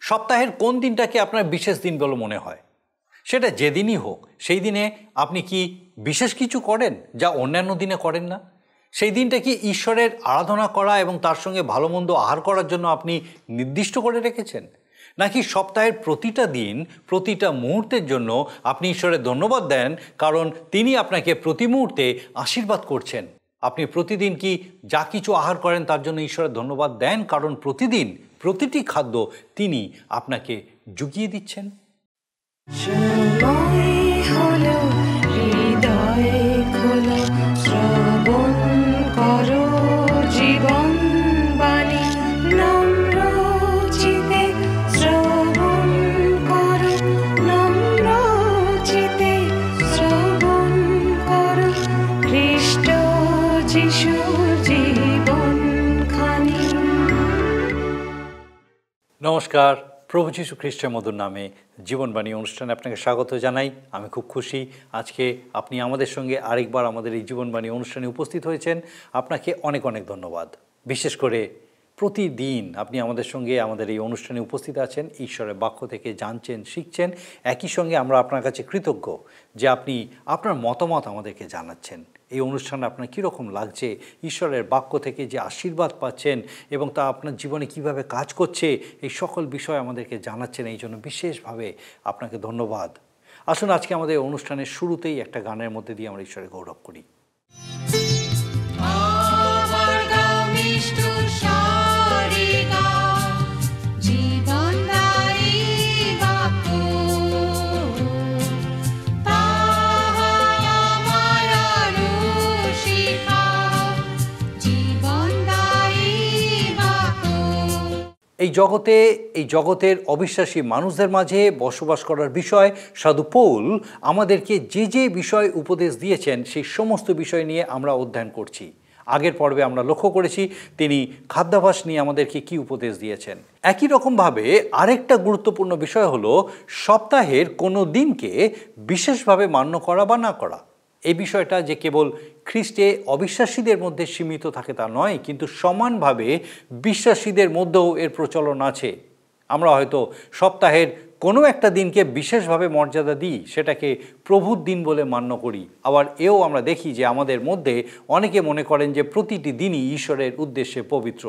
সপ্তাহের কোন দিনটাকে আপনার বিশেষ দিন বলে মনে হয়? সেটা যেদিনই হোক, সেই দিনে আপনি কি বিশেষ কিছু করেন যা অন্যান্য দিনে করেন না? সেই দিনটা কি ঈশ্বরের আরাধনা করা এবং তার সঙ্গে ভালো মন্দ আহার করার জন্য আপনি নির্দিষ্ট করে রেখেছেন? নাকি সপ্তাহের প্রতিটা দিন, প্রতিটা মুহূর্তের জন্য আপনি ঈশ্বরের ধন্যবাদ দেন, কারণ তিনি আপনাকে প্রতি মুহূর্তে আশীর্বাদ করছেন? আপনি প্রতিদিন কি যা কিছু আহার করেন তার জন্য ঈশ্বরের ধন্যবাদ দেন, কারণ প্রতিদিন প্রতিটি খাদ্য তিনি আপনাকে জুগিয়ে দিচ্ছেন? নমস্কার, প্রভু যীশু খ্রিস্টের মধুর নামে জীবনবাণী অনুষ্ঠানে আপনাকে স্বাগত জানাই। আমি খুব খুশি আজকে আপনি আমাদের সঙ্গে আরেকবার আমাদের এই জীবনবাণী অনুষ্ঠানে উপস্থিত হয়েছেন। আপনাকে অনেক অনেক ধন্যবাদ। বিশেষ করে প্রতিদিন আপনি আমাদের সঙ্গে আমাদের এই অনুষ্ঠানে উপস্থিত আছেন, ঈশ্বরের বাক্য থেকে জানছেন, শিখছেন। একই সঙ্গে আমরা আপনার কাছে কৃতজ্ঞ যে আপনি আপনার মতামত আমাদেরকে জানাচ্ছেন। এই অনুষ্ঠানে আপনার কীরকম লাগছে, ঈশ্বরের বাক্য থেকে যে আশীর্বাদ পাচ্ছেন এবং তা আপনার জীবনে কিভাবে কাজ করছে, এই সকল বিষয় আমাদেরকে জানাচ্ছেন। এই জন্য বিশেষভাবে আপনাকে ধন্যবাদ। আসুন আজকে আমাদের অনুষ্ঠানের শুরুতেই একটা গানের মধ্যে দিয়ে আমরা ঈশ্বরের গৌরব করি। এই জগতের অবিশ্বাসী মানুষদের মাঝে বসবাস করার বিষয় সাধু পৌল আমাদেরকে যে যে বিষয় উপদেশ দিয়েছেন সেই সমস্ত বিষয় নিয়ে আমরা অধ্যয়ন করছি। আগের পর্বে আমরা লক্ষ্য করেছি তিনি খাদ্যাভ্যাস নিয়ে আমাদেরকে কি উপদেশ দিয়েছেন। একই রকমভাবে আরেকটা গুরুত্বপূর্ণ বিষয় হলো সপ্তাহের কোনো দিনকে বিশেষভাবে মান্য করা বা না করা। এই বিষয়টা যে কেবল খ্রিস্টে অবিশ্বাসীদের মধ্যে সীমিত থাকে তা নয়, কিন্তু সমানভাবে বিশ্বাসীদের মধ্যেও এর প্রচলন আছে। আমরা হয়তো সপ্তাহের কোনো একটা দিনকে বিশেষভাবে মর্যাদা দিই, সেটাকে প্রভুর দিন বলে মান্য করি। আবার এও আমরা দেখি যে আমাদের মধ্যে অনেকে মনে করেন যে প্রতিটি দিনই ঈশ্বরের উদ্দেশ্যে পবিত্র।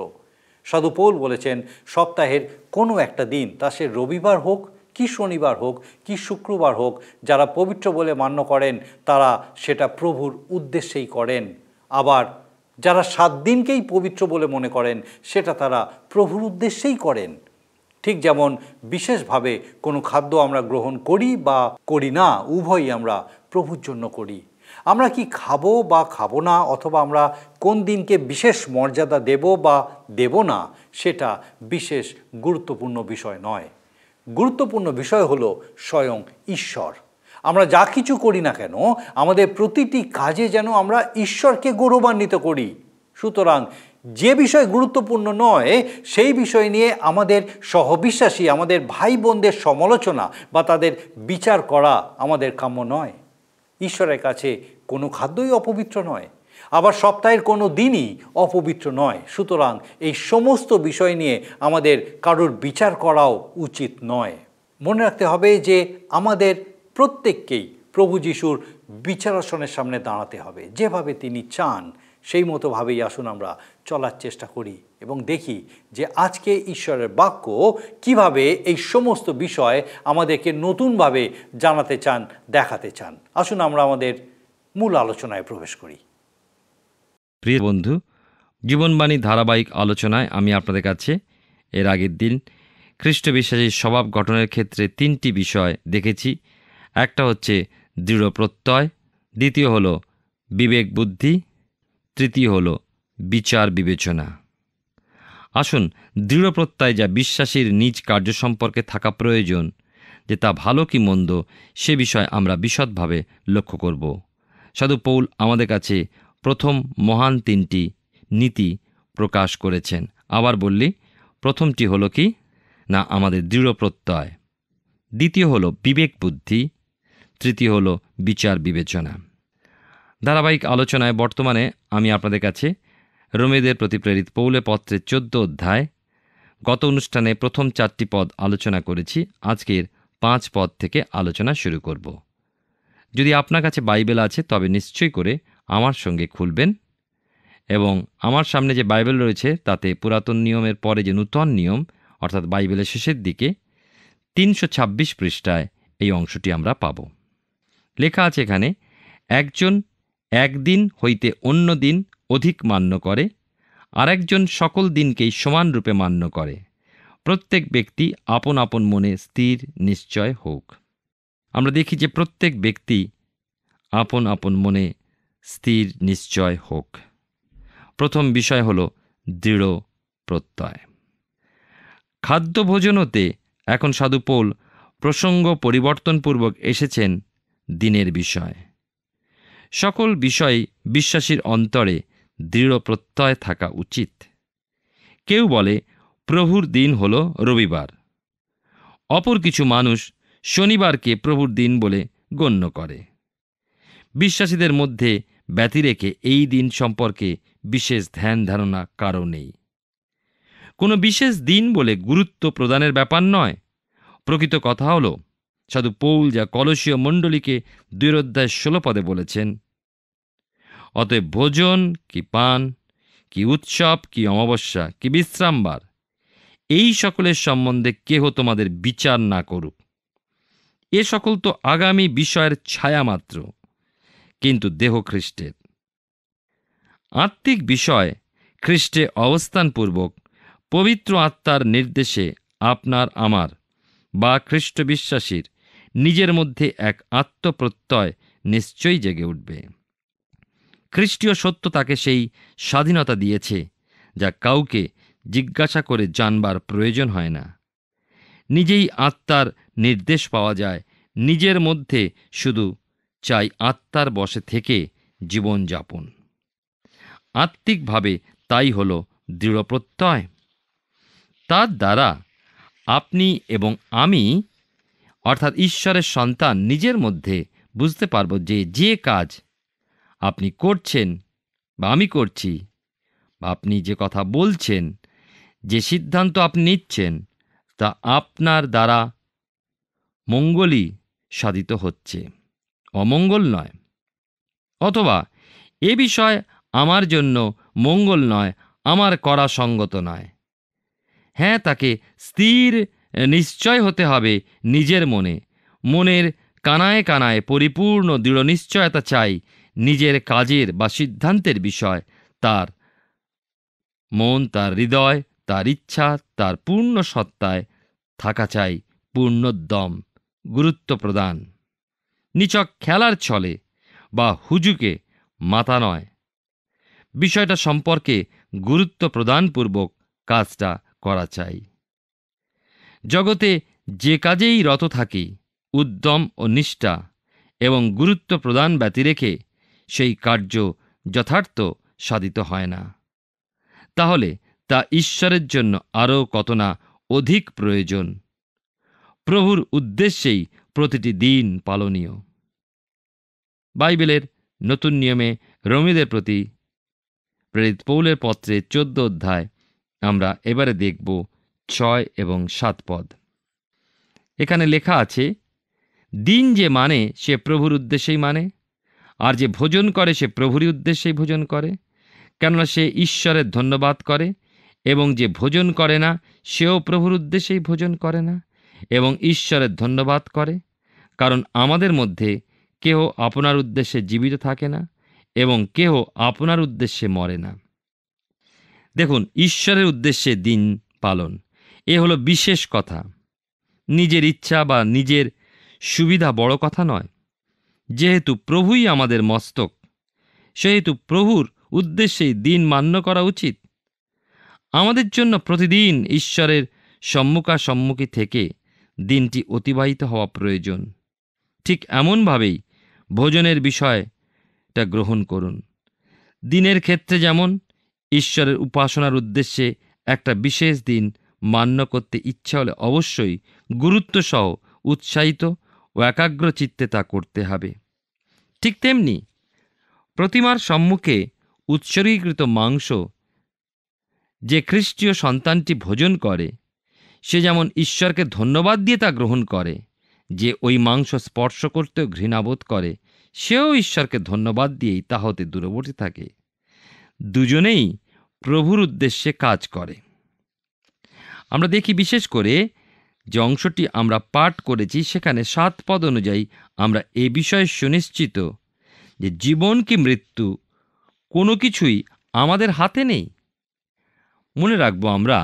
সাধু পৌল বলেছেন সপ্তাহের কোনো একটা দিন, তা সে রবিবার হোক কি শনিবার হোক কি শুক্রবার হোক, যারা পবিত্র বলে মান্য করেন তারা সেটা প্রভুর উদ্দেশ্যেই করেন। আবার যারা 7 দিনকেই পবিত্র বলে মনে করেন সেটা তারা প্রভুর উদ্দেশ্যেই করেন। ঠিক যেমন বিশেষভাবে কোনো খাদ্য আমরা গ্রহণ করি বা করি না, উভয়ই আমরা প্রভুর জন্য করি। আমরা কি খাবো বা খাবো না, অথবা আমরা কোন দিনকে বিশেষ মর্যাদা দেব বা দেব না, সেটা বিশেষ গুরুত্বপূর্ণ বিষয় নয়। গুরুত্বপূর্ণ বিষয় হলো স্বয়ং ঈশ্বর। আমরা যা কিছু করি না কেন, আমাদের প্রতিটি কাজে যেন আমরা ঈশ্বরকে গৌরবান্বিত করি। সুতরাং যে বিষয় গুরুত্বপূর্ণ নয় সেই বিষয় নিয়ে আমাদের সহবিশ্বাসী, আমাদের ভাই বোনদের সমালোচনা বা তাদের বিচার করা আমাদের কাম্য নয়। ঈশ্বরের কাছে কোনো খাদ্যই অপবিত্র নয়, আবার সপ্তাহের কোনো দিনই অপবিত্র নয়। সুতরাং এই সমস্ত বিষয় নিয়ে আমাদের কারোর বিচার করাও উচিত নয়। মনে রাখতে হবে যে আমাদের প্রত্যেককেই প্রভু যিশুর বিচারাসনের সামনে দাঁড়াতে হবে। যেভাবে তিনি চান সেই মতোভাবেই আসুন আমরা চলার চেষ্টা করি এবং দেখি যে আজকে ঈশ্বরের বাক্য কিভাবে এই সমস্ত বিষয় আমাদেরকে নতুনভাবে জানাতে চান, দেখাতে চান। আসুন আমরা আমাদের মূল আলোচনায় প্রবেশ করি। প্রিয় বন্ধু, জীবনবাণী ধারাবাহিক আলোচনায় আমি আপনাদের কাছে এর আগের দিন খ্রিস্ট বিশ্বাসীর স্বভাব গঠনের ক্ষেত্রে 3টি বিষয় দেখেছি। একটা হচ্ছে দৃঢ় প্রত্যয়, দ্বিতীয় হলো বিবেক বুদ্ধি, তৃতীয় হলো বিচার বিবেচনা। আসুন দৃঢ় প্রত্যয় যা বিশ্বাসীর নিজ কার্য সম্পর্কে থাকা প্রয়োজন, যে তা ভালো কি মন্দ সে বিষয় আমরা বিশদভাবে লক্ষ্য করব। সাধু পৌল আমাদের কাছে প্রথম মহান 3টি নীতি প্রকাশ করেছেন। আবার বললি, প্রথমটি হলো কি না আমাদের দৃঢ় প্রত্যয়, দ্বিতীয় হলো বিবেক বুদ্ধি, তৃতীয় হলো বিচার বিবেচনা। ধারাবাহিক আলোচনায় বর্তমানে আমি আপনাদের কাছে রোমীয়দের প্রতি প্রেরিত পৌলের পত্রের 14 অধ্যায় গত অনুষ্ঠানে প্রথম 4টি পদ আলোচনা করেছি। আজকের 5 পদ থেকে আলোচনা শুরু করব। যদি আপনার কাছে বাইবেল আছে তবে নিশ্চয়ই করে আমার সঙ্গে খুলবেন এবং আমার সামনে যে বাইবেল রয়েছে তাতে পুরাতন নিয়মের পরে যে নূতন নিয়ম অর্থাৎ বাইবেলের শেষের দিকে 326 পৃষ্ঠায় এই অংশটি আমরা পাব। লেখা আছে এখানে, একজন একদিন হইতে অন্য দিন অধিক মান্য করে, আর একজন সকল দিনকেই সমানরূপে মান্য করে। প্রত্যেক ব্যক্তি আপন আপন মনে স্থির নিশ্চয় হোক। আমরা দেখি যে প্রত্যেক ব্যক্তি আপন আপন মনে স্থির নিশ্চয় হোক। প্রথম বিষয় হল দৃঢ় প্রত্যয়। খাদ্য ভোজনতে এখন সাধু পৌল প্রসঙ্গ পরিবর্তনপূর্বক এসেছেন দিনের বিষয়। সকল বিষয় বিশ্বাসীর অন্তরে দৃঢ় প্রত্যয় থাকা উচিত। কেউ বলে প্রভুর দিন হল রবিবার, অপর কিছু মানুষ শনিবারকে প্রভুর দিন বলে গণ্য করে। বিশ্বাসীদের মধ্যে ব্যতি রেখে এই দিন সম্পর্কে বিশেষ ধ্যান ধারণা কারও নেই। কোনো বিশেষ দিন বলে গুরুত্ব প্রদানের ব্যাপার নয়। প্রকৃত কথা হল সাধু পৌল যা কলসীয় মণ্ডলীকে 2:16 বলেছেন, অতএব ভোজন কি পান কি উৎসব কি অমাবস্যা কি বিশ্রামবার, এই সকলের সম্বন্ধে কেহ তোমাদের বিচার না করুক। এ সকল তো আগামী বিষয়ের ছায়া মাত্র, কিন্তু দেহ খ্রিস্টের। আত্মিক বিষয় খ্রিস্টে অবস্থানপূর্বক পবিত্র আত্মার নির্দেশে আপনার আমার বা খ্রিস্ট বিশ্বাসীর নিজের মধ্যে এক আত্মপ্রত্যয় নিশ্চয়ই জেগে উঠবে। খ্রিস্টীয় সত্য তাকে সেই স্বাধীনতা দিয়েছে যা কাউকে জিজ্ঞাসা করে জানবার প্রয়োজন হয় না। নিজেই আত্মার নির্দেশ পাওয়া যায়। নিজের মধ্যে শুধু চাই আত্মার বশে থেকে জীবন যাপন। আত্মিকভাবে তাই হল দৃঢ় প্রত্যয়। তার দ্বারা আপনি এবং আমি অর্থাৎ ঈশ্বরের সন্তান নিজের মধ্যে বুঝতে পারব যে যে কাজ আপনি করছেন বা আমি করছি, বা আপনি যে কথা বলছেন, যে সিদ্ধান্ত আপনি নিচ্ছেন, তা আপনার দ্বারা মঙ্গলই সাধিত হচ্ছে, অমঙ্গল নয়। অথবা এ বিষয় আমার জন্য মঙ্গল নয়, আমার করা সঙ্গত নয়। হ্যাঁ, তাকে স্থির নিশ্চয় হতে হবে নিজের মনে। মনের কানায় কানায় পরিপূর্ণ দৃঢ় নিশ্চয়তা চাই নিজের কাজের বা সিদ্ধান্তের বিষয়। তার মন, তার হৃদয়, তার ইচ্ছা, তার পূর্ণ সত্তায় থাকা চাই পূর্ণোদ্যম, গুরুত্ব প্রদান। নিছক খেলার ছলে বা হুজুকে মাথা নয়, বিষয়টা সম্পর্কে গুরুত্ব প্রদানপূর্বক কাজটা করা চাই। জগতে যে কাজেই রত থাকি, উদ্যম ও নিষ্ঠা এবং গুরুত্ব প্রদান ব্যতি রেখে সেই কার্য যথার্থ সাধিত হয় না। তাহলে তা ঈশ্বরের জন্য আরও কত না অধিক প্রয়োজন। প্রভুর উদ্দেশ্যেই প্রতিটি দিন পালনীয়। বাইবেলের নতুন নিয়মে রোমীদের প্রতি প্রেরিত পৌলের পত্রে 14 অধ্যায় আমরা এবারে দেখব 6 এবং 7 পদ। এখানে লেখা আছে, দিন যে মানে সে প্রভুর উদ্দেশ্যেই মানে, আর যে ভোজন করে সে প্রভুরই উদ্দেশ্যেই ভোজন করে, কেননা সে ঈশ্বরের ধন্যবাদ করে। এবং যে ভোজন করে না সেও প্রভুর উদ্দেশ্যেই ভোজন করে না এবং ঈশ্বরের ধন্যবাদ করে, কারণ আমাদের মধ্যে কেহ আপনার উদ্দেশ্যে জীবিত থাকে না এবং কেহ আপনার উদ্দেশ্যে মরে না। দেখুন, ঈশ্বরের উদ্দেশ্যে দিন পালন এ হলো বিশেষ কথা। নিজের ইচ্ছা বা নিজের সুবিধা বড় কথা নয়। যেহেতু প্রভুই আমাদের মস্তক, সেহেতু প্রভুর উদ্দেশ্যেই দিন মান্য করা উচিত। আমাদের জন্য প্রতিদিন ঈশ্বরের সম্মুখাসম্মুখী থেকে দিনটি অতিবাহিত হওয়া প্রয়োজন। ঠিক এমনভাবেই ভোজনের বিষয়টা গ্রহণ করুন। দিনের ক্ষেত্রে যেমন ঈশ্বরের উপাসনার উদ্দেশ্যে একটা বিশেষ দিন মান্য করতে ইচ্ছা হলে অবশ্যই গুরুত্বসহ উৎসাহিত ও একাগ্র চিত্তে তা করতে হবে। ঠিক তেমনি প্রতিমার সম্মুখে উৎসর্গীকৃত মাংস যে খ্রিস্টীয় সন্তানটি ভোজন করে সে যেমন ঈশ্বরকে ধন্যবাদ দিয়ে তা গ্রহণ করে, যে ওই মাংস স্পর্শ করতেও ঘৃণাবোধ করে সেও ঈশ্বরকে ধন্যবাদ দিয়েই তা হতে দূরবর্তী থাকে। দুজনেই প্রভুর উদ্দেশ্যে কাজ করে। আমরা দেখি বিশেষ করে যে অংশটি আমরা পাঠ করেছি সেখানে 7 পদ অনুযায়ী আমরা এ বিষয়ে সুনিশ্চিত যে জীবন কি মৃত্যু কোনো কিছুই আমাদের হাতে নেই। মনে রাখবো আমরা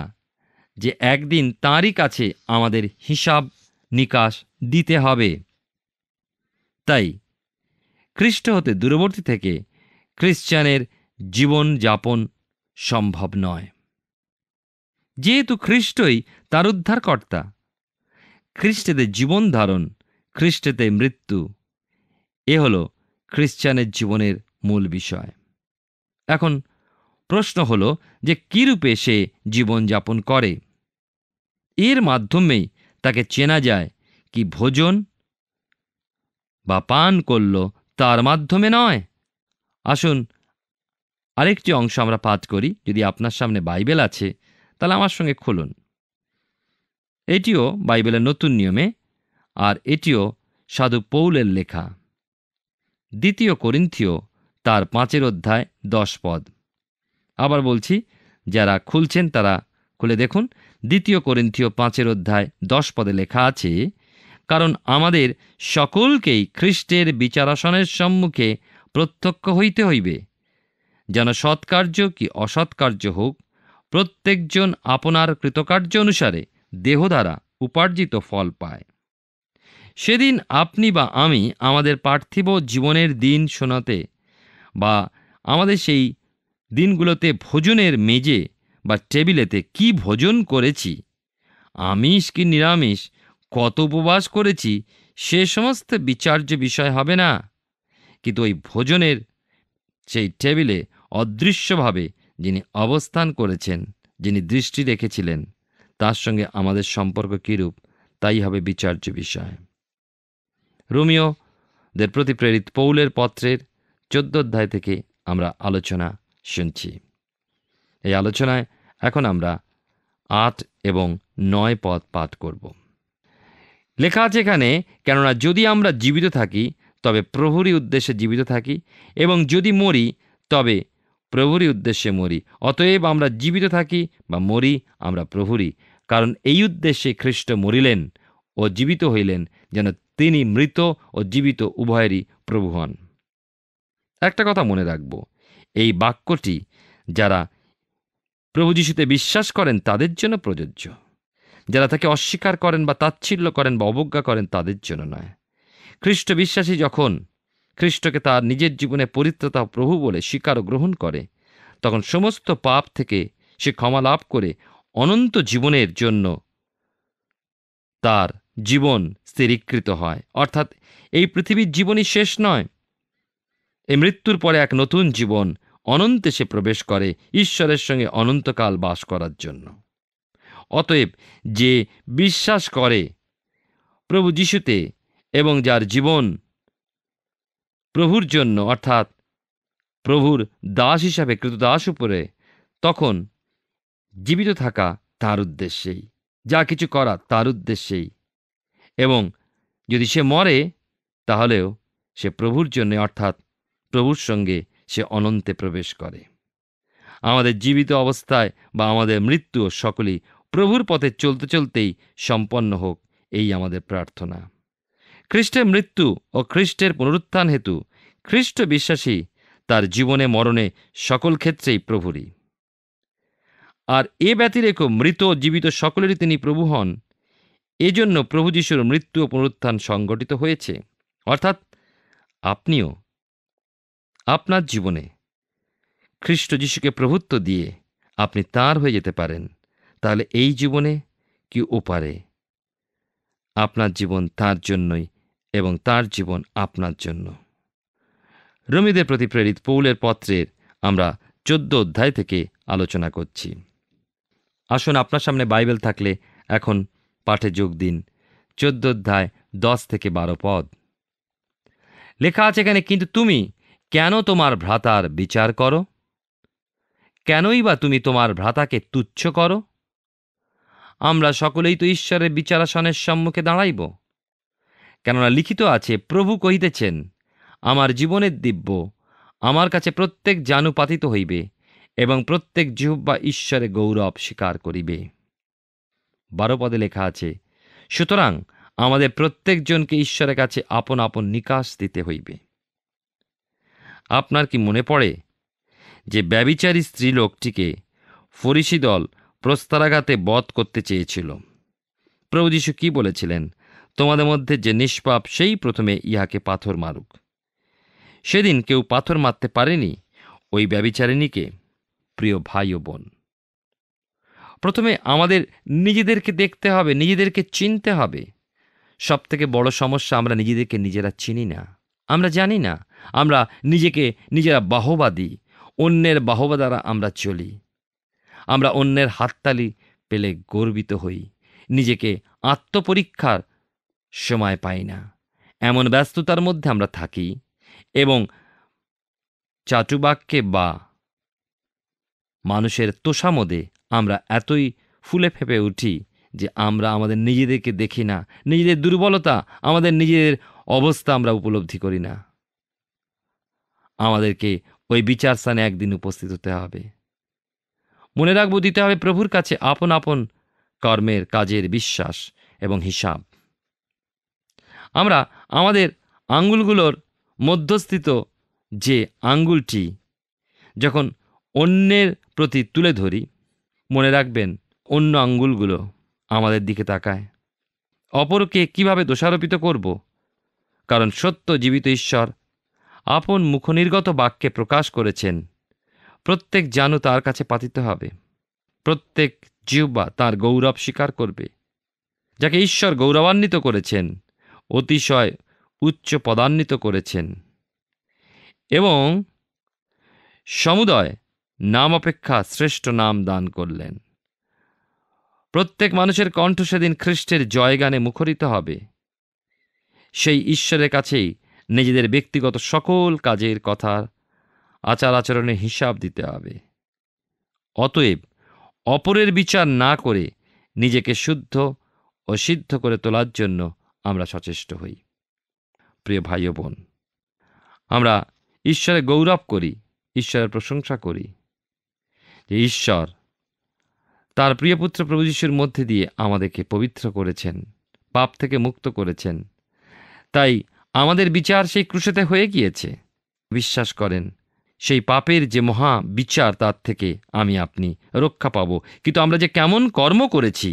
যে একদিন তাঁরই কাছে আমাদের হিসাব নিকাশ দিতে হবে। তাই খ্রিস্ট হতে দূরবর্তী থেকে খ্রিস্টানের জীবন যাপন সম্ভব নয়। যেহেতু খ্রিস্টই তার উদ্ধারকর্তা, খ্রিস্টেতে জীবন ধারণ, খ্রিস্টেতে মৃত্যু, এ হল খ্রিস্টানের জীবনের মূল বিষয়। এখন প্রশ্ন হল যে কীরূপে সে জীবন যাপন করে। এর মাধ্যমেই তাকে চেনা যায়, কি ভোজন বা পান করল তার মাধ্যমে নয়। আসুন আরেকটি অংশ আমরা পাঠ করি। যদি আপনার সামনে বাইবেল আছে তাহলে আমার সঙ্গে খুলুন। এটিও বাইবেলের নতুন নিয়মে, আর এটিও সাধু পৌলের লেখা। 2 করিন্থীয় তার 5 অধ্যায় 10 পদ। আবার বলছি, যারা খুলছেন তারা খুলে দেখুন। 2 করিন্থীয় 5 অধ্যায় 10 পদে লেখা আছে, কারণ আমাদের সকলকেই খ্রিস্টের বিচারাসনের সম্মুখে প্রত্যক্ষ হইতে হইবে, যেন সৎকার্য কি অসৎকার্য হোক, প্রত্যেকজন আপনার কৃতকার্য অনুসারে দেহ দ্বারা উপার্জিত ফল পায়। সেদিন আপনি বা আমি আমাদের পার্থিব জীবনের দিন শোনাতে বা আমাদের সেই দিনগুলোতে ভোজনের মেজে বা টেবিলেতে কি ভোজন করেছি, আমিষ কি নিরামিষ, কত উপবাস করেছি, সে সমস্ত বিচার্য বিষয় হবে না। কিন্তু ওই ভোজনের সেই টেবিলে অদৃশ্যভাবে যিনি অবস্থান করেছেন, যিনি দৃষ্টি রেখেছিলেন, তার সঙ্গে আমাদের সম্পর্ক কীরূপ, তাই হবে বিচার্য বিষয়। রোমীয়দের প্রতি প্রেরিত পৌলের পত্রের 14 অধ্যায় থেকে আমরা আলোচনা শুনছি। এই আলোচনায় এখন আমরা 8 এবং 9 পদ পাঠ করব। লেখা আছে এখানে, কেননা যদি আমরা জীবিত থাকি তবে প্রভুরই উদ্দেশ্যে জীবিত থাকি, এবং যদি মরি তবে প্রভুরই উদ্দেশ্যে মরি। অতএব আমরা জীবিত থাকি বা মরি, আমরা প্রভুরই। কারণ এই উদ্দেশ্যে খ্রিস্ট মরিলেন ও জীবিত হইলেন, যেন তিনি মৃত ও জীবিত উভয়েরই প্রভু হন। একটা কথা মনে রাখব, এই বাক্যটি যারা প্রভু যিশুতে বিশ্বাস করেন তাদের জন্য প্রযোজ্য। যারা তাকে অস্বীকার করেন বা তাচ্ছিল্য করেন বা অবজ্ঞা করেন তাদের জন্য নয়। খ্রিস্ট বিশ্বাসী যখন খ্রিস্টকে তার নিজের জীবনে পরিত্রাতা প্রভু বলে স্বীকার ও গ্রহণ করে, তখন সমস্ত পাপ থেকে সে ক্ষমা লাভ করে অনন্ত জীবনের জন্য তার জীবন স্থিরীকৃত হয়। অর্থাৎ এই পৃথিবীর জীবনই শেষ নয়, এই মৃত্যুর পরে এক নতুন জীবন অনন্তে সে প্রবেশ করে ঈশ্বরের সঙ্গে অনন্তকাল বাস করার জন্য। অতএব যে বিশ্বাস করে প্রভু যিশুতে এবং যার জীবন প্রভুর জন্য, অর্থাৎ প্রভুর দাস হিসাবে কৃতদাস উপরে, তখন জীবিত থাকা তার উদ্দেশ্যেই, যা কিছু করা তার উদ্দেশ্যেই, এবং যদি সে মরে তাহলেও সে প্রভুর জন্য, অর্থাৎ প্রভুর সঙ্গে সে অনন্তে প্রবেশ করে। আমাদের জীবিত অবস্থায় বা আমাদের মৃত্যু সকলেই প্রভুর পথে চলতে চলতেই সম্পন্ন হোক, এই আমাদের প্রার্থনা। খ্রিস্টের মৃত্যু ও খ্রিস্টের পুনরুত্থান হেতু খ্রিস্ট বিশ্বাসী তার জীবনে মরণে সকল ক্ষেত্রেই প্রভুরই। আর এ ব্যতিরেক মৃত জীবিত সকলেরই তিনি প্রভু হন। এজন্য প্রভু যিশুর মৃত্যু ও পুনরুত্থান সংগঠিত হয়েছে। অর্থাৎ আপনিও আপনার জীবনে খ্রিস্ট যিশুকে প্রভুত্ব দিয়ে আপনি তাঁর হয়ে যেতে পারেন। তাহলে এই জীবনে কি ওপারে আপনার জীবন তাঁর জন্যই এবং তাঁর জীবন আপনার জন্য। রোমীদের প্রতি প্রেরিত পৌলের পত্রের আমরা 14 অধ্যায় থেকে আলোচনা করছি। আসুন, আপনার সামনে বাইবেল থাকলে এখন পাঠে যোগ দিন। 14 অধ্যায় 10 থেকে 12 পদ লেখা আছে এখানে, কিন্তু তুমি কেন তোমার ভ্রাতার বিচার করো? কেনই বা তুমি তোমার ভ্রাতাকে তুচ্ছ করো? আমরা সকলেই তো ঈশ্বরের বিচারাসনের সম্মুখে দাঁড়াইব। কেননা লিখিত আছে, প্রভু কহিতেছেন, আমার জীবনের দিব্য আমার কাছে প্রত্যেক জানু পাতিত হইবে এবং প্রত্যেক জিহ্বা ঈশ্বরে গৌরব স্বীকার করিবে। 12 পদে লেখা আছে, সুতরাং আমাদের প্রত্যেকজনকে ঈশ্বরের কাছে আপন আপন নিকাশ দিতে হইবে। আপনার কি মনে পড়ে যে ব্যভিচারী স্ত্রীলোকটিকে ফরিসি দল প্রস্তরাঘাতে বধ করতে চেয়েছিল? প্রভু যীশু কি বলেছিলেন? তোমাদের মধ্যে যে নিষ্পাপ সেই প্রথমে ইহাকে পাথর মারুক। সেদিন কেউ পাথর মারতে পারেনি ওই ব্যভিচারিণীকে। প্রিয় ভাই ও বোন, প্রথমে আমাদের নিজেদেরকে দেখতে হবে, নিজেদেরকে চিনতে হবে। সব থেকে বড় সমস্যা, আমরা নিজেদেরকে নিজেরা চিনি না, আমরা জানি না। আমরা নিজেকে নিজেরা বাহবা দিই, অন্যের বাহবা দ্বারা আমরা চলি। আমরা অন্যের হাততালি পেলে গর্বিত হই, নিজেকে আত্মপরীক্ষার সময় পাই না। এমন ব্যস্ততার মধ্যে আমরা থাকি এবং চাটুবাক্যে বা মানুষের তোষামোদে আমরা এতই ফুলে ফেঁপে উঠি যে আমরা আমাদের নিজেদেরকে দেখি না, নিজেদের দুর্বলতা, আমাদের নিজেদের অবস্থা আমরা উপলব্ধি করি না। আমাদেরকে ওই বিচার স্থানে একদিন উপস্থিত হতে হবে। মনে রাখবো, দিতে হবে প্রভুর কাছে আপন আপন কর্মের, কাজের বিশ্বাস এবং হিসাব। আমরা আমাদের আঙ্গুলগুলোর মধ্যস্থিত যে আঙ্গুলটি যখন অন্যের প্রতি তুলে ধরি, মনে রাখবেন অন্য আঙ্গুলগুলো আমাদের দিকে তাকায়। অপরকে কিভাবে দোষারোপিত করব? কারণ সত্য জীবিত ঈশ্বর আপন মুখনির্গত বাক্যে প্রকাশ করেছেন, প্রত্যেক জানু তার কাছে পাতিত হবে, প্রত্যেক জিহ্বা তাঁর গৌরব স্বীকার করবে। যাকে ঈশ্বর গৌরবান্বিত করেছেন, অতিশয় উচ্চ পদান্বিত করেছেন এবং সমুদয় নাম অপেক্ষা শ্রেষ্ঠ নাম দান করলেন। প্রত্যেক মানুষের কণ্ঠ সেদিন খ্রিস্টের জয়গানে মুখরিত হবে। সেই ঈশ্বরের কাছেই নিজেদের ব্যক্তিগত সকল কাজের কথার, আচার আচরণের হিসাব দিতে হবে। অতএব অপরের বিচার না করে নিজেকে শুদ্ধ ও সিদ্ধ করে তোলার জন্য আমরা সচেষ্ট হই। প্রিয় ভাই ও বোন, আমরা ঈশ্বরের গৌরব করি, ঈশ্বরের প্রশংসা করি যে ঈশ্বর তার প্রিয়পুত্র প্রভু যীশুর মধ্যে দিয়ে আমাদেরকে পবিত্র করেছেন, পাপ থেকে মুক্ত করেছেন। তাই আমাদের বিচার সেই ক্রুশেতে হয়ে গিয়েছে। বিশ্বাস করেন, সেই পাপের যে মহা বিচার, তার থেকে আমি আপনি রক্ষা পাব। কিন্তু আমরা যে কেমন কর্ম করেছি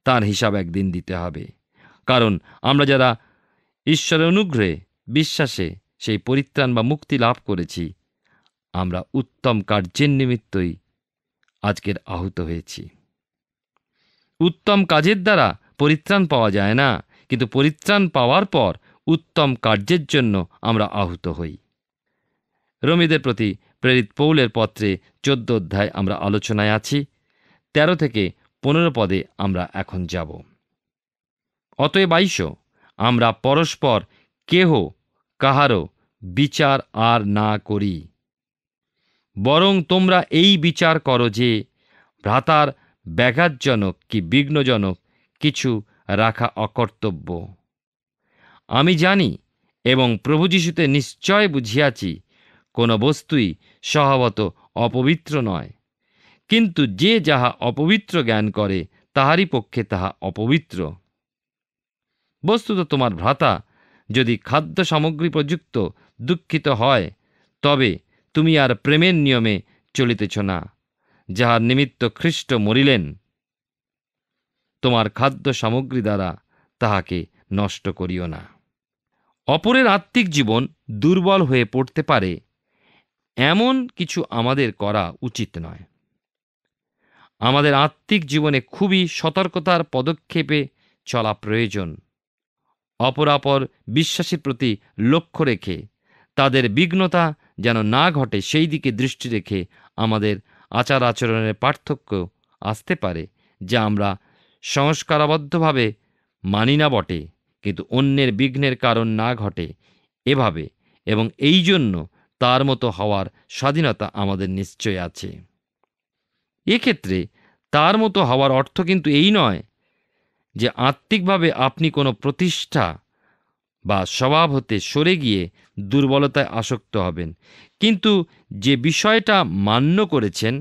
তার হিসাব একদিন দিতে হবে। কারণ আমরা যারা ঈশ্বরের অনুগ্রহে বিশ্বাসে সেই পরিত্রাণ বা মুক্তি লাভ করেছি, আমরা উত্তম কার্যের নিমিত্তই আজকের আহত হয়েছি। উত্তম কাজের দ্বারা পরিত্রাণ পাওয়া যায় না, কিন্তু পরিত্রাণ পাওয়ার পর উত্তম কার্যের জন্য আমরা আহত হই। রোমীদের প্রতি প্রেরিত পৌলের পত্রে 14 অধ্যায় আমরা আলোচনায় আছি। 13 থেকে 15 পদে আমরা এখন যাব। অতএব আইসো, আমরা পরস্পর কেহ কাহারও বিচার আর না করি, বরং তোমরা এই বিচার করো যে ভ্রাতার ব্যাঘাতজনক কি বিঘ্নজনক কিছু রাখা অকর্তব্য। আমি জানি এবং প্রভু যীশুতে নিশ্চয় বুঝিয়াছি, কোন বস্তুই স্বভাবত অপবিত্র নয়, কিন্তু যে যাহা অপবিত্র জ্ঞান করে তাহারই পক্ষে তাহা অপবিত্র। বস্তুত তোমার ভ্রাতা যদি খাদ্য সামগ্রী প্রযুক্ত দুঃখিত হয়, তবে তুমি আর প্রেমের নিয়মে চলিতেছ না, যাহার নিমিত্ত খ্রিস্ট মরিলেন। তোমার খাদ্য সামগ্রী দ্বারা তাহাকে নষ্ট করিও না। অপরের আত্মিক জীবন দুর্বল হয়ে পড়তে পারে, এমন কিছু আমাদের করা উচিত নয়। আমাদের আত্মিক জীবনে খুবই সতর্কতার পদক্ষেপে চলা প্রয়োজন। অপরাপর বিশ্বাসীর প্রতি লক্ষ্য রেখে তাদের বিঘ্নতা যেন না ঘটে, সেই দিকে দৃষ্টি রেখে আমাদের আচার আচরণের পার্থক্য আসতে পারে, যা আমরা সংস্কারবদ্ধভাবে মানি না বটে, কিন্তু অন্যের বিঘ্নের কারণ না ঘটে এভাবে, এবং এই জন্য তার মতো হওয়ার স্বাধীনতা আমাদের নিশ্চয় আছে। এক্ষেত্রে তার মতো হওয়ার অর্থ কিন্তু এই নয় যে আত্মিকভাবে আপনি কোনো প্রতিষ্ঠা বা স্বভাব হতে সরে গিয়ে দুর্বলতায় আসক্ত হবেন, কিন্তু যে বিষয়টা মান্য করেছেন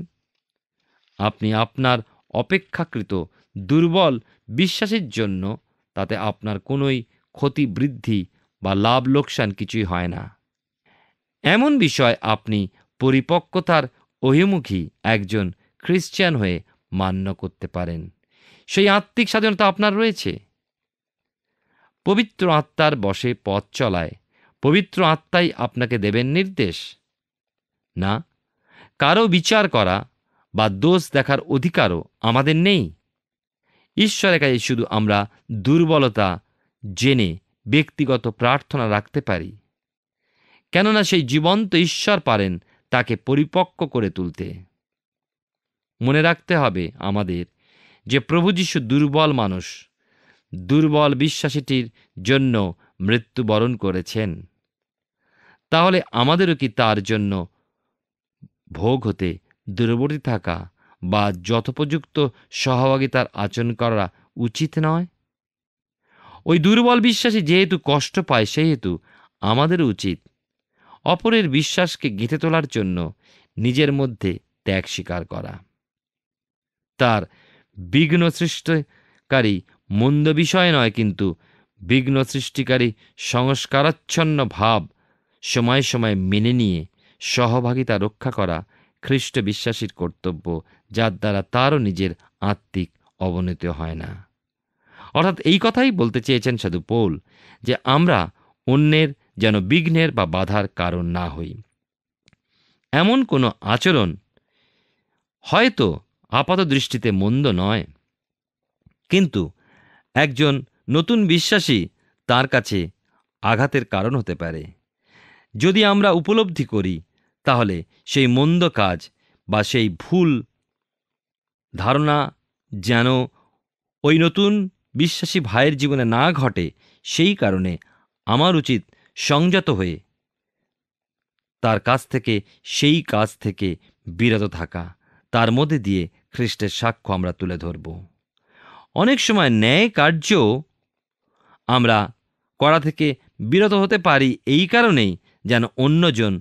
আপনি আপনার অপেক্ষাকৃত দুর্বল বিশ্বাসের জন্য, তাতে আপনার কোনোই ক্ষতি বৃদ্ধি বা লাভ লোকসান কিছুই হয় না। এমন বিষয় আপনি পরিপক্কতার অভিমুখী একজন খ্রিস্টান হয়ে মান্য করতে পারেন। সেই আত্মিক স্বাধীনতা আপনার রয়েছে। পবিত্র আত্মার বশে পথ চলায় পবিত্র আত্মাই আপনাকে দেবেন নির্দেশ, না কারো বিচার করা বা দোষ দেখার অধিকারও আমাদের নেই। ঈশ্বরের কাছে শুধু আমরা দুর্বলতা জেনে ব্যক্তিগত প্রার্থনা রাখতে পারি, কেননা সেই জীবন্ত ঈশ্বর পারেন তাকে পরিপক্ক করে তুলতে। মনে রাখতে হবে আমাদের যে প্রভু যীশু দুর্বল মানুষ, দুর্বল বিশ্বাসীটির জন্য মৃত্যুবরণ করেছেন। তাহলে আমাদেরও কি তার জন্য ভোগ হতে দূরবর্তী থাকা বা যথোপযুক্ত সহভাগিতার আচরণ করা উচিত নয়? ওই দুর্বল বিশ্বাসী যেহেতু কষ্ট পায়, সেহেতু আমাদের উচিত অপরের বিশ্বাসকে গেঁথে তোলার জন্য নিজের মধ্যে ত্যাগ স্বীকার করা। তার বিঘ্ন সৃষ্টিকারী মন্দ বিষয় নয়, কিন্তু বিঘ্ন সৃষ্টিকারী সংস্কারাচ্ছন্ন ভাব সময় সময় মেনে নিয়ে সহভাগিতা রক্ষা করা খ্রিস্ট বিশ্বাসীর কর্তব্য, যার দ্বারা তারও নিজের আত্মিক অবনতি হয় না। অর্থাৎ এই কথাই বলতে চেয়েছেন সাধু পৌল, যে আমরা অন্যের যেন বিঘ্নের বা বাধার কারণ না হই। এমন কোনো আচরণ হয়তো আপাত দৃষ্টিতে মন্দ নয়, কিন্তু একজন নতুন বিশ্বাসী তার কাছে আঘাতের কারণ হতে পারে। যদি আমরা উপলব্ধি করি, তাহলে সেই মন্দ কাজ বা সেই ভুল ধারণা যেন ওই নতুন বিশ্বাসী ভাইয়ের জীবনে না ঘটে, সেই কারণে আমার উচিত সংযত হয়ে তার কাছ থেকে সেই কাজ থেকে বিরত থাকা, তার মধ্যে দিয়ে খ্রিস্টের সাক্ষ্য আমরা তুলে ধরব। অনেক সময় ন্যায় কার্য আমরা করা থেকে বিরত হতে পারি এই কারণেই যেন অন্যজন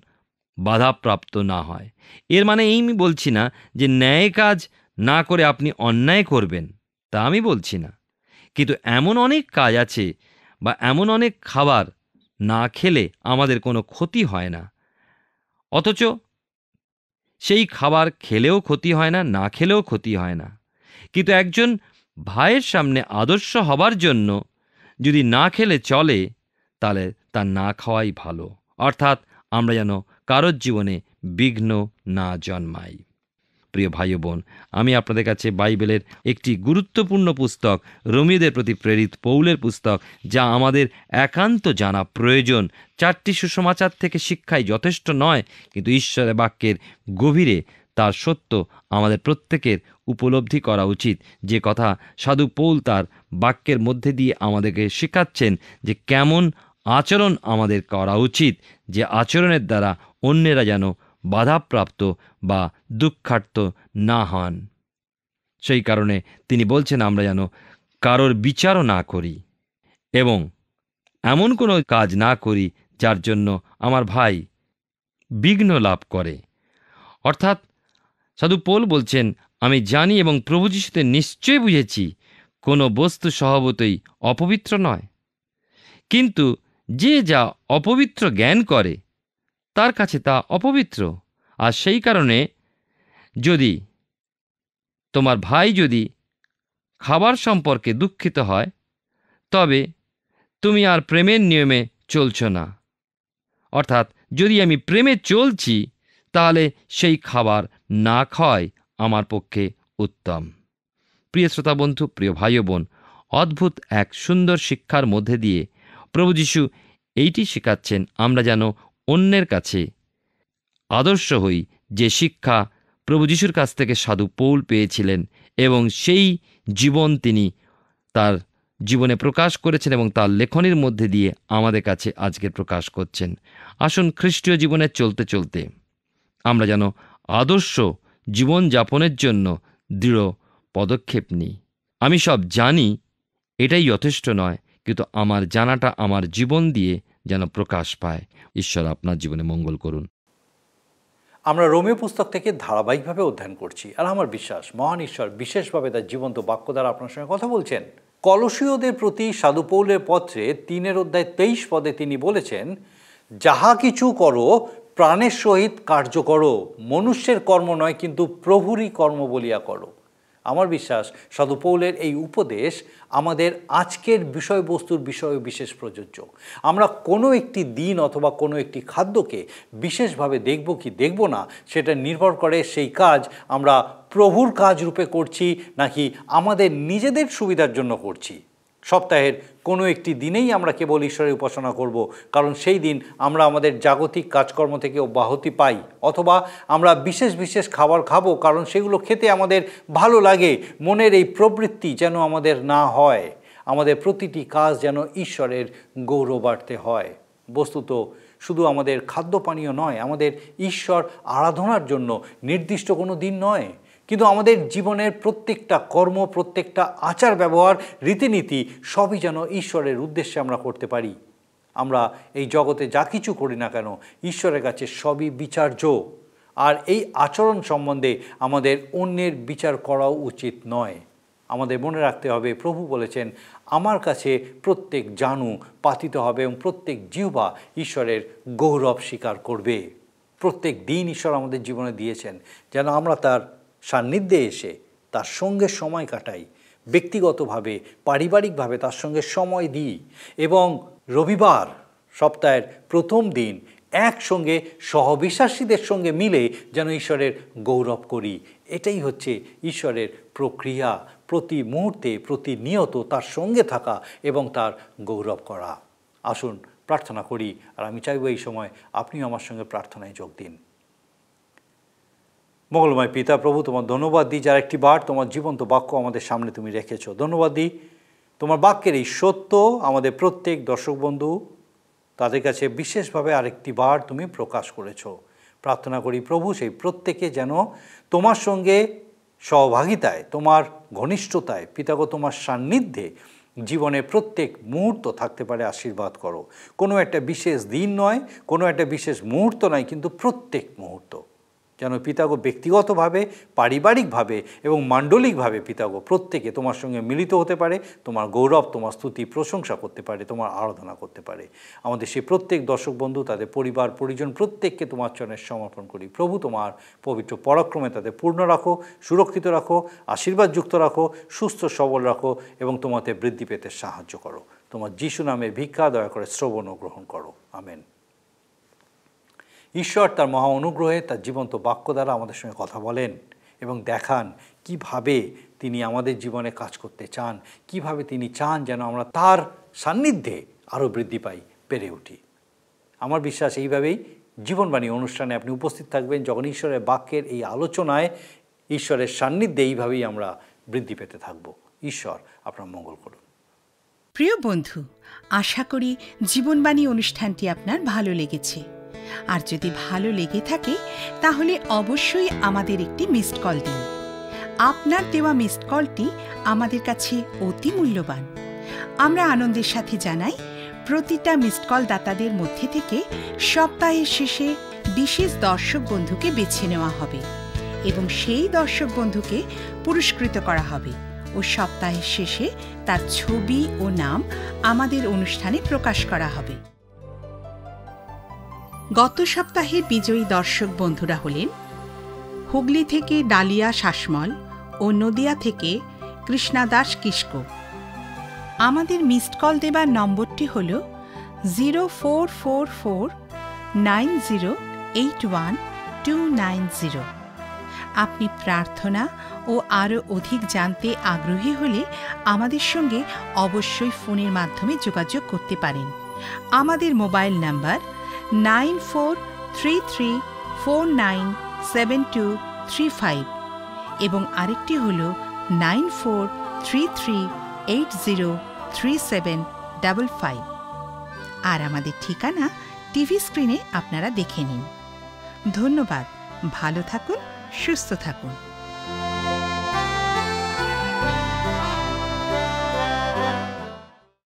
বাধাপ্রাপ্ত না হয়। এর মানে এই আমি বলছি না যে ন্যায় কাজ না করে আপনি অন্যায় করবেন, তা আমি বলছি না। কিন্তু এমন অনেক কাজ আছে বা এমন অনেক খাবার না খেলে আমাদের কোনো ক্ষতি হয় না, অথচ সেই খাবার খেলেও ক্ষতি হয় না, না খেলেও ক্ষতি হয় না। কিন্তু একজন ভাইয়ের সামনে আদর্শ হবার জন্য যদি না খেলে চলে, তাহলে তা না খাওয়াই ভালো। অর্থাৎ আমরা যেন কারোর জীবনে বিঘ্ন না জন্মাই। প্রিয় ভাই বোন, আমি আপনাদের কাছে বাইবেলের একটি গুরুত্বপূর্ণ পুস্তক, রোমীয়দের প্রতি প্রেরিত পৌলের পুস্তক, যা আমাদের একান্ত জানা প্রয়োজন। 4টি সুসমাচার থেকে শিক্ষাই যথেষ্ট নয়, কিন্তু ঈশ্বরের বাক্যের গভীরে তার সত্য আমাদের প্রত্যেকের উপলব্ধি করা উচিত। যে কথা সাধু পৌল তার বাক্যের মধ্যে দিয়ে আমাদেরকে শেখাচ্ছেন যে কেমন আচরণ আমাদের করা উচিত, যে আচরণের দ্বারা অন্যেরা যেন বাধাপ্রাপ্ত বা দুঃখার্ত না হন। সেই কারণে তিনি বলছেন আমরা যেন কারোর বিচারও না করি এবং এমন কোনো কাজ না করি যার জন্য আমার ভাই বিঘ্ন লাভ করে। অর্থাৎ সাধু পৌল বলছেন, আমি জানি এবং প্রভু যীশুতে নিশ্চয় বুঝেছি কোনো বস্তু স্বভাবতই অপবিত্র নয়, কিন্তু যে যা অপবিত্র জ্ঞান করে তার কাছে তা অপবিত্র। আর সেই কারণে যদি তোমার ভাই যদি খাবার সম্পর্কে দুঃখিত হয়, তবে তুমি আর প্রেমের নিয়মে চলছ না। অর্থাৎ যদি আমি প্রেমে চলছি, তাহলে সেই খাবার না খাওয়াই আমার পক্ষে উত্তম। প্রিয় শ্রোতা বন্ধু, প্রিয় ভাই ও বোন, অদ্ভুত এক সুন্দর শিক্ষার মধ্যে দিয়ে প্রভু যীশু এইটি শেখাচ্ছেন আমরা যেন অন্যের কাছে আদর্শ হই, যে শিক্ষা প্রভু যীশুর কাছ থেকে সাধু পৌল পেয়েছিলেন এবং সেই জীবন তিনি তার জীবনে প্রকাশ করেছেন এবং তার লেখনীর মধ্যে দিয়ে আমাদের কাছে আজকে প্রকাশ করছেন। আসুন খ্রিস্টীয় জীবনে চলতে চলতে আমরা যেন আদর্শ জীবনযাপনের জন্য দৃঢ় পদক্ষেপ নিই। আমি সব জানি, এটাই যথেষ্ট নয়, কিন্তু আমার জানাটা আমার জীবন দিয়ে যেন প্রকাশ পায়। ঈশ্বর আপনার জীবনে মঙ্গল করুন। আমরা রোমীয় পুস্তক থেকে ধারাবাহিকভাবে অধ্যয়ন করছি, আর আমার বিশ্বাস মহান ঈশ্বর বিশেষভাবে তার জীবন্ত বাক্য দ্বারা আপনার সঙ্গে কথা বলছেন। কলসীয়দের প্রতি সাধু পৌলের পত্রে 3:23 পদে তিনি বলেছেন, যাহা কিছু করো প্রাণের সহিত কার্য করো, মনুষ্যের কর্ম নয়, কিন্তু প্রভুরই কর্ম বলিয়া করো। আমার বিশ্বাস সাধু পৌলের এই উপদেশ আমাদের আজকের বিষয়বস্তুর বিষয়ে বিশেষ প্রযোজ্য। আমরা কোনো একটি দিন অথবা কোনো একটি খাদ্যকে বিশেষভাবে দেখব কি দেখব না, সেটা নির্ভর করে সেই কাজ আমরা প্রভুর কাজ রূপে করছি নাকি আমাদের নিজেদের সুবিধার জন্য করছি। সপ্তাহের কোনো একটি দিনেই আমরা কেবল ঈশ্বরের উপাসনা করব, কারণ সেই দিন আমরা আমাদের জাগতিক কাজকর্ম থেকে অব্যাহতি পাই, অথবা আমরা বিশেষ বিশেষ খাবার খাবো কারণ সেগুলো খেতে আমাদের ভালো লাগে। মনের এই প্রবৃত্তি যেন আমাদের না হয়। আমাদের প্রতিটি কাজ যেন ঈশ্বরের গৌরবার্থে হয়। বস্তুত শুধু আমাদের খাদ্য পানীয় নয়, আমাদের ঈশ্বর আরাধনার জন্য নির্দিষ্ট কোনো দিন নয়, কিন্তু আমাদের জীবনের প্রত্যেকটা কর্ম, প্রত্যেকটা আচার ব্যবহার, রীতিনীতি সবই যেন ঈশ্বরের উদ্দেশ্যে আমরা করতে পারি। আমরা এই জগতে যা কিছু করি না কেন ঈশ্বরের কাছে সবই বিচার্য, আর এই আচরণ সম্বন্ধে আমাদের অন্যের বিচার করাও উচিত নয়। আমাদের মনে রাখতে হবে, প্রভু বলেছেন, আমার কাছে প্রত্যেক জানু পাতিত হবে এবং প্রত্যেক জিহ্বা ঈশ্বরের গৌরব স্বীকার করবে। প্রত্যেক দিন ঈশ্বর আমাদের জীবনে দিয়েছেন যেন আমরা তার সান্নিধ্যে এসে তার সঙ্গে সময় কাটাই, ব্যক্তিগতভাবে পারিবারিকভাবে তার সঙ্গে সময় দিই, এবং রবিবার সপ্তাহের প্রথম দিন একসঙ্গে সহবিশ্বাসীদের সঙ্গে মিলে যেন ঈশ্বরের গৌরব করি। এটাই হচ্ছে ঈশ্বরের প্রক্রিয়া, প্রতি মুহূর্তে প্রতিনিয়ত তার সঙ্গে থাকা এবং তার গৌরব করা। আসুন প্রার্থনা করি, আর আমি চাইব এই সময় আপনিও আমার সঙ্গে প্রার্থনায় যোগ দিন। মঙ্গলময় পিতা, প্রভু তোমার ধন্যবাদ দিই যার একটি বার তোমার জীবন্ত বাক্য আমাদের সামনে তুমি রেখেছ। ধন্যবাদ দিই তোমার বাক্যের এই সত্য আমাদের প্রত্যেক দর্শক বন্ধু তাদের কাছে বিশেষভাবে আরেকটি বার তুমি প্রকাশ করেছ। প্রার্থনা করি প্রভু, সেই প্রত্যেকে যেন তোমার সঙ্গে সহভাগিতায়, তোমার ঘনিষ্ঠতায়, পিতাগো তোমার সান্নিধ্যে জীবনে প্রত্যেক মুহূর্ত থাকতে পারে। আশীর্বাদ করো। কোনো একটা বিশেষ দিন নয়, কোনো একটা বিশেষ মুহূর্ত নয়, কিন্তু প্রত্যেক মুহূর্ত যেন পিতাগো ব্যক্তিগতভাবে, পারিবারিকভাবে এবং মাণ্ডলিকভাবে পিতাগো প্রত্যেকে তোমার সঙ্গে মিলিত হতে পারে, তোমার গৌরব, তোমার স্তুতি, প্রশংসা করতে পারে, তোমার আরাধনা করতে পারে। আমাদের সেই প্রত্যেক দর্শক বন্ধু, তাদের পরিবার পরিজন প্রত্যেককে তোমার চরণে সমর্পণ করি। প্রভু তোমার পবিত্র পরাক্রমে তাদের পূর্ণ রাখো, সুরক্ষিত রাখো, আশীর্বাদযুক্ত রাখো, সুস্থ সবল রাখো এবং তোমাতে বৃদ্ধি পেতে সাহায্য করো। তোমার যিশু নামে ভিক্ষা দয়া করে শ্রবণ ও গ্রহণ করো। আমেন। ঈশ্বর তার মহা অনুগ্রহে তার জীবন্ত বাক্য দ্বারা আমাদের সঙ্গে কথা বলেন এবং দেখান কিভাবে তিনি আমাদের জীবনে কাজ করতে চান, কিভাবে তিনি চান যেন আমরা তার সান্নিধ্যে আরও বৃদ্ধি পাই, পেরে উঠি। আমার বিশ্বাস এইভাবেই জীবনবাণী অনুষ্ঠানে আপনি উপস্থিত থাকবেন, যখন ঈশ্বরের বাক্যের এই আলোচনায় ঈশ্বরের সান্নিধ্যে এইভাবেই আমরা বৃদ্ধি পেতে থাকব। ঈশ্বর আপনার মঙ্গল করুন। প্রিয় বন্ধু, আশা করি জীবনবাণী অনুষ্ঠানটি আপনার ভালো লেগেছে। আর যদি ভালো লেগে থাকে তাহলে অবশ্যই আমাদের একটি মিসড কল দিন। আপনার দেওয়া মিসড কলটি আমাদের কাছে অতি মূল্যবান। আমরা আনন্দের সাথে জানাই, প্রতিটা মিসড কল দাতাদের মধ্যে থেকে সপ্তাহের শেষে বিশেষ দর্শক বন্ধুকে বেছে নেওয়া হবে এবং সেই দর্শক বন্ধুকে পুরস্কৃত করা হবে ও সপ্তাহের শেষে তার ছবি ও নাম আমাদের অনুষ্ঠানে প্রকাশ করা হবে। গত সপ্তাহের বিজয়ী দর্শক বন্ধুরা হলেন হুগলি থেকে ডালিয়া শাসমল ও নদিয়া থেকে কৃষ্ণা দাস কিস্কো। আমাদের মিসড কল দেবার নম্বরটি হল 04449081 আপনি প্রার্থনা ও আরও অধিক জানতে আগ্রহী হলে আমাদের সঙ্গে অবশ্যই ফোনের মাধ্যমে যোগাযোগ করতে পারেন। আমাদের মোবাইল নাম্বার 9433497235 এবং আরেকটি হল 9433803755। আর আমাদের ঠিকানা টিভি স্ক্রিনে আপনারা দেখে নিন। ধন্যবাদ, ভালো থাকুন, সুস্থ থাকুন।